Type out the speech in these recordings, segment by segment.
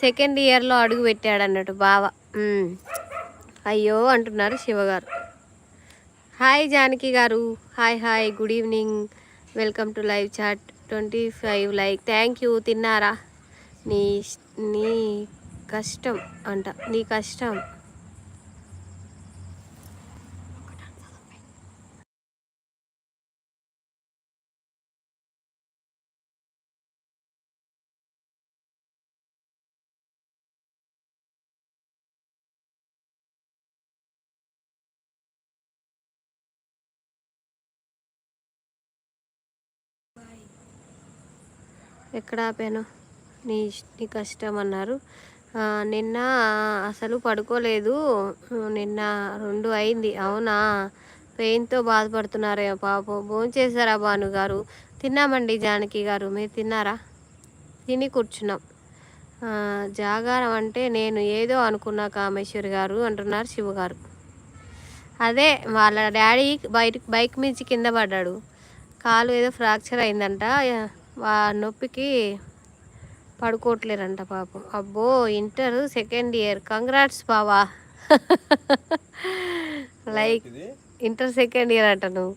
Second ఇయర్లో అడుగు పెట్టాడు అన్నట్టు బావ. అయ్యో అంటున్నారు శివగారు. Hi Janaki garu, hi hi, good evening, welcome to live chat. 25 like, thank you. తిన్నారా? నీ నీ కష్టం అంట, నీ కష్టం. ఎక్కడ ఆపాను? నీ నీ కష్టం అన్నారు. నిన్న అసలు పడుకోలేదు, నిన్న 2 అయింది. అవునా? పెయిన్తో బాధపడుతున్నారేమో పాపం. భోంచేశారా భాను గారు? తిన్నామండి జానకి గారు, మీరు తిన్నారా? తిని కూర్చున్నాం. జాగారం అంటే నేను ఏదో అనుకున్నా కామేశ్వరి గారు అంటున్నారు శివగారు. అదే వాళ్ళ డాడీ బైక్ మించి కింద పడ్డాడు, కాలు ఏదో ఫ్రాక్చర్ అయిందంట, నొప్పికి పడుకోవట్లేరంట పాపం. అబ్బో, ఇంటర్ సెకండ్ ఇయర్, కంగ్రాట్స్ బావా. లైక్ ఇంటర్ సెకండ్ ఇయర్ అంట, నువ్వు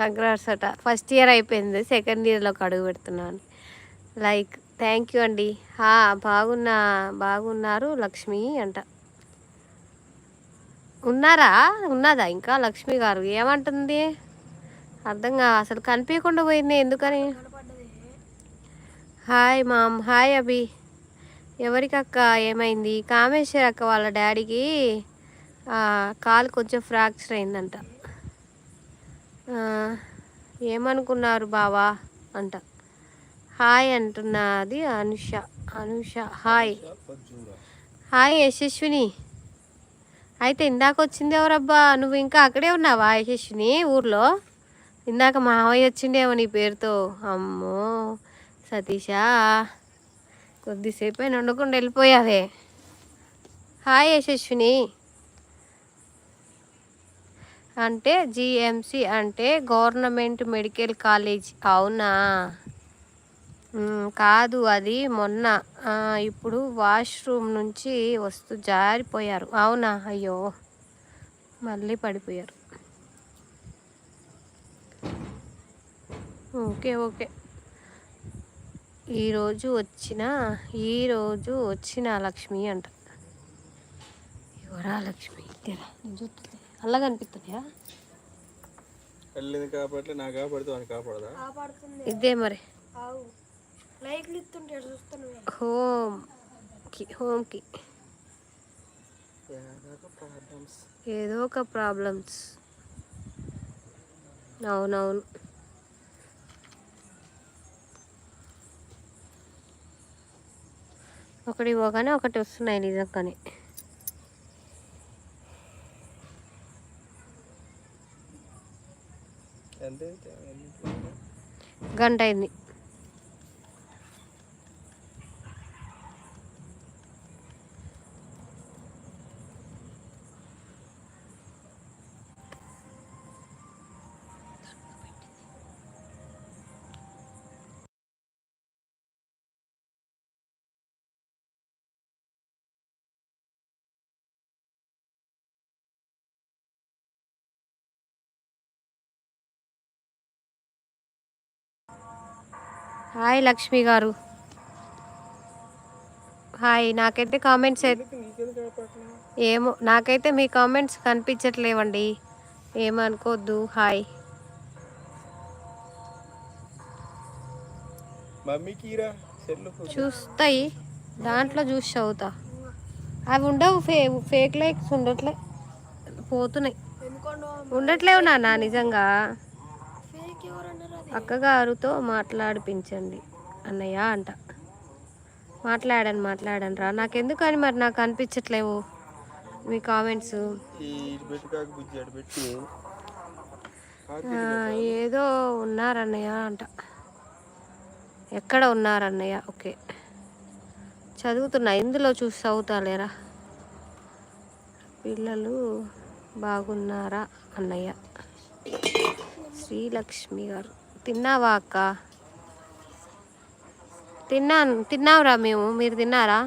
కంగ్రాట్స్ అట. ఫస్ట్ ఇయర్ అయిపోయింది, సెకండ్ ఇయర్లోకి అడుగు పెడుతున్నాను. లైక్ థ్యాంక్ యూ అండి. బాగున్నారు లక్ష్మి అంట. ఉన్నదా ఇంకా లక్ష్మి గారు? ఏమంటుంది అర్థంగా, అసలు కనిపించకుండా పోయింది ఎందుకని. హాయ్ మామ్, హాయ్ అభి. ఎవరికి అక్క? ఏమైంది? కామేశ్వరి అక్క వాళ్ళ డాడీకి కాలు కొంచెం ఫ్రాక్చర్ అయిందంట. ఏమనుకున్నారు బావా అంట. హాయ్ అంటున్నది అనుష. హాయ్ యశస్విని. అయితే ఇందాక వచ్చింది ఎవరబ్బా? నువ్వు ఇంకా అక్కడే ఉన్నావా యశస్విని ఊర్లో? ఇందాక మావయ్య వచ్చిండేమో నీ పేరుతో. అమ్మో సతీషా, కొద్దిసేపు అయినా ఉండకుండా వెళ్ళిపోయావే. హాయ్ యశస్విని. అంటే జిఎంసి అంటే గవర్నమెంట్ మెడికల్ కాలేజ్. అవునా? కాదు, అది మొన్న ఇప్పుడు వాష్రూమ్ నుంచి వస్తూ జారిపోయారు. అవునా? అయ్యో, మళ్ళీ పడిపోయారు. ఓకే. ఈరోజు వచ్చిన లక్ష్మి అంట. ఎవరా లక్ష్మి? అలా కనిపిస్తున్నాయా? ఇదే మరి హోమ్కి ఏదో ఒక ప్రాబ్లమ్స్. అవునవును. ఒకటి పోగానే ఒకటి వస్తున్నాయి నిజంగానే. గంట అయింది. హాయ్ లక్ష్మి గారు. హాయ్. నాకైతే కామెంట్స్ ఏమో, నాకైతే మీ కామెంట్స్ కనిపించట్లేవండి, ఏమనుకోవద్దు. హాయ్. చూస్తాయి దాంట్లో చూసి చదువుతా. అవి ఉండవు, ఫేక్ లైక్స్ ఉండట్లే, పోతున్నాయి. ఉండట్లేవు నాన్న నిజంగా. అక్కగారితో మాట్లాడిపించండి అన్నయ్య అంట. మాట్లాడాను రా. నాకెందుకని మరి నాకు అనిపించట్లేవు మీ కామెంట్స్. ఏదో ఉన్నారన్నయ్య అంట. ఎక్కడ ఉన్నారన్నయ్య? ఓకే, చదువుతున్నా, ఇందులో చూసి చదువుతాలేరా. పిల్లలు బాగున్నారా అన్నయ్య? శ్రీలక్ష్మి గారు. తిన్నావా అక్క? తిన్నావురా మేము. మీరు తిన్నారా?